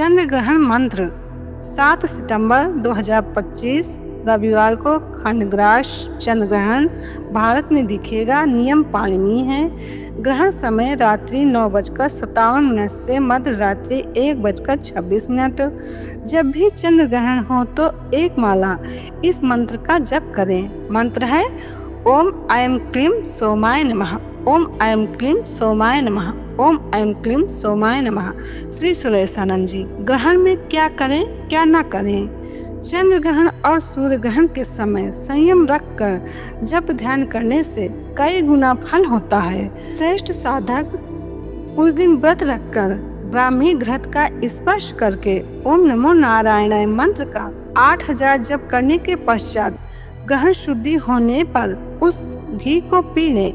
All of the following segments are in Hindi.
चंद्र ग्रहण मंत्र 7 सितंबर 2025 रविवार को खंडग्रास चंद्र ग्रहण भारत में दिखेगा। नियम पालनीय है। ग्रहण समय रात्रि 9:57 से मध्य रात्रि 1:26। जब भी चंद्र ग्रहण हो तो एक माला इस मंत्र का जप करें। मंत्र है ओम ऐं क्लीं सोमाय नमः, ओम ऐं क्लीं सोमाय नमः, ओम ऐं क्लीं सोमाय नमः। श्री सुरेशानंद जी। ग्रहण में क्या करें क्या ना करें। चंद्र ग्रहण और सूर्य ग्रहण के समय संयम रखकर जप ध्यान करने से कई गुना फल होता है। श्रेष्ठ साधक उस दिन व्रत रखकर ब्राह्मी घृत का स्पर्श करके ओम नमो नारायणाय मंत्र का 8000 जप करने के पश्चात ग्रहण शुद्धि होने पर उस घी को पी ले।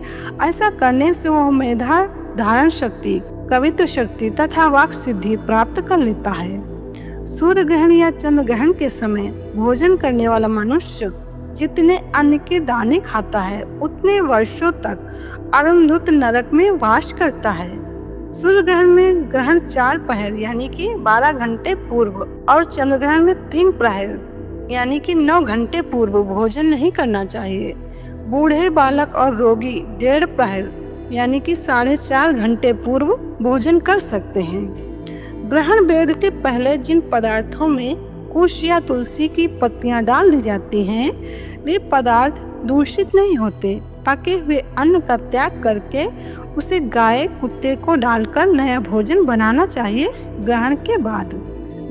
ऐसा करने से वह मेधा धारण शक्ति, कवित्व शक्ति तथा वाक सिद्धि प्राप्त कर लेता है। सूर्य ग्रहण या चंद्र ग्रहण के समय भोजन करने वाला मनुष्य जितने अन्न के दाने खाता है उतने वर्षों तक अरुंधुत नरक में वास करता है। सूर्य ग्रहण में ग्रहण 4 पहर यानी कि 12 घंटे पूर्व और चंद्र ग्रहण में 3 प्रहर यानी कि 9 घंटे पूर्व भोजन नहीं करना चाहिए। बूढ़े, बालक और रोगी 1.5 प्रहर यानी कि 4.5 घंटे पूर्व भोजन कर सकते हैं। ग्रहण वेद के पहले जिन पदार्थों में कुश या तुलसी की पत्तियां डाल दी जाती हैं वे पदार्थ दूषित नहीं होते। पके हुए अन्न का त्याग करके उसे गाय कुत्ते को डालकर नया भोजन बनाना चाहिए। ग्रहण के बाद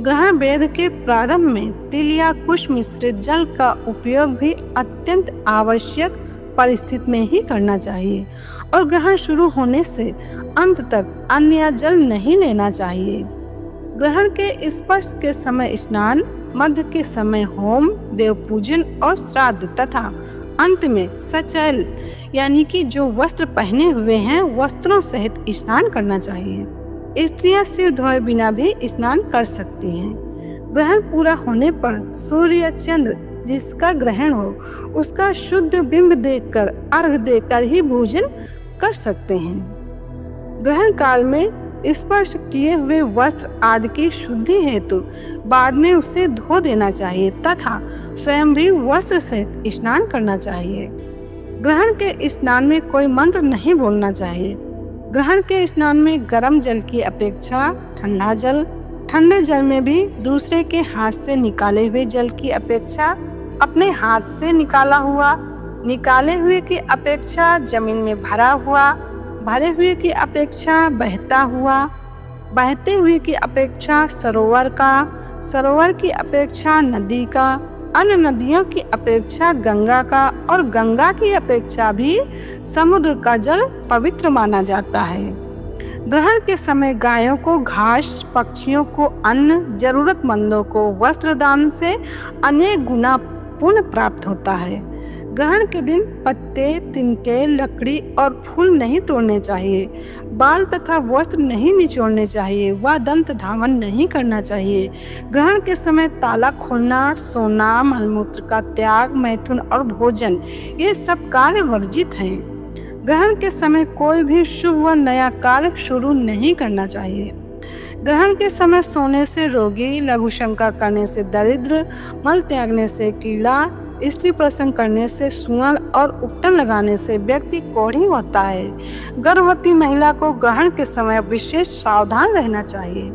ग्रहण वेद के प्रारंभ में तिल या कुश मिश्रित जल का उपयोग भी अत्यंत आवश्यक परिस्थिति में ही करना चाहिए और ग्रहण शुरू होने से अंत तक अन्न या जल नहीं लेना चाहिए। ग्रहण के स्पर्श के समय स्नान, मध्य के समय होम, देव पूजन और श्राद्ध तथा अंत में सचैल यानी कि जो वस्त्र पहने हुए हैं वस्त्रों सहित स्नान करना चाहिए। स्त्रियां सिर धोए बिना भी स्नान कर सकती हैं। ग्रहण पूरा होने पर सूर्य या चंद्र जिसका ग्रहण हो उसका शुद्ध बिंब देखकर अर्घ देकर ही भोजन कर सकते हैं। ग्रहण काल में स्पर्श किए हुए वस्त्र आदि की शुद्धि हेतु बाद में उसे धो देना चाहिए तथा स्वयं भी वस्त्र सहित स्नान करना चाहिए। ग्रहण के स्नान में कोई मंत्र नहीं बोलना चाहिए। ग्रहण के स्नान में गर्म जल की अपेक्षा ठंडा जल, ठंडे जल में भी दूसरे के हाथ से निकाले हुए जल की अपेक्षा अपने हाथ से निकाले हुए की अपेक्षा जमीन में भरा हुआ, भरे हुए की अपेक्षा बहता हुआ, बहते हुए की अपेक्षा सरोवर का, सरोवर की अपेक्षा नदी का, अन्य नदियों की अपेक्षा गंगा का और गंगा की अपेक्षा भी समुद्र का जल पवित्र माना जाता है। ग्रहण के समय गायों को घास, पक्षियों को अन्न, जरूरतमंदों को वस्त्र दान से अनेक गुना पुण्य प्राप्त होता है। ग्रहण के दिन पत्ते, तिनके, लकड़ी और फूल नहीं तोड़ने चाहिए। बाल तथा वस्त्र नहीं निचोड़ने चाहिए व दंत धावन नहीं करना चाहिए। ग्रहण के समय ताला खोलना, सोना, मलमूत्र का त्याग, मैथुन और भोजन ये सब कार्य वर्जित हैं। ग्रहण के समय कोई भी शुभ व नया कार्य शुरू नहीं करना चाहिए। ग्रहण के समय सोने से रोगी, लघु शंका करने से दरिद्र, मल त्यागने से कीड़ा, स्त्री प्रसंग करने से सुअर और उपटन लगाने से व्यक्ति कोढ़ी होता है। गर्भवती महिला को ग्रहण के समय विशेष सावधान रहना चाहिए।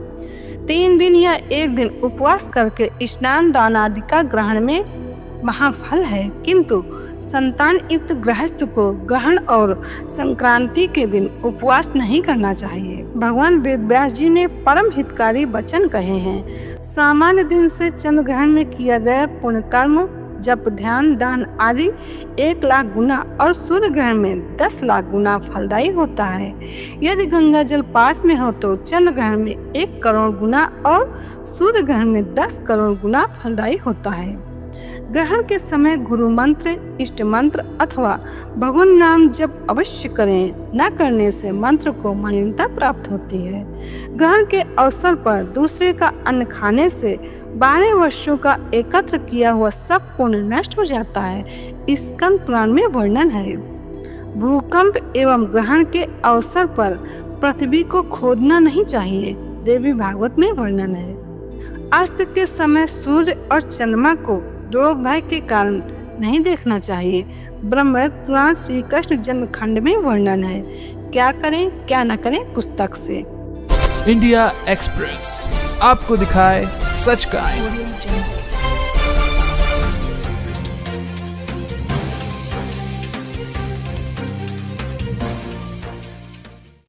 3 दिन या 1 दिन उपवास करके स्नान दान आदि का ग्रहण में महाफल है, किंतु संतान युक्त गृहस्थ को ग्रहण और संक्रांति के दिन उपवास नहीं करना चाहिए। भगवान वेद व्यास जी ने परम हितकारी वचन कहे हैं। सामान्य दिन से चंद्र ग्रहण में किया गया पुण्य कर्म, जप, ध्यान, दान आदि 1 लाख गुना और सूर्य ग्रहण में 10 लाख गुना फलदायी होता है। यदि गंगा जल पास में हो तो चंद्र ग्रहण में 1 करोड़ गुना और सूर्य ग्रहण में 10 करोड़ गुना फलदायी होता है। ग्रहण के समय गुरु मंत्र, इष्ट मंत्र अथवा भगवान नाम जप अवश्य करें। न करने से मंत्र को मलिनता प्राप्त होती है। ग्रहण के अवसर पर दूसरे का अन्न खाने से 12 वर्षों का एकत्र किया हुआ सब पुण्य नष्ट हो जाता है। स्कंद पुराण में वर्णन है। भूकंप एवं ग्रहण के अवसर पर पृथ्वी को खोदना नहीं चाहिए। देवी भागवत में वर्णन है। अस्त के समय सूर्य और चंद्रमा को रोग भय के कारण नहीं देखना चाहिए। ब्रह्मण्ड पुराण श्री कृष्ण जन्मखंड में वर्णन है। क्या करें क्या न करें पुस्तक से। इंडिया एक्सप्रेस आपको दिखाए सच का।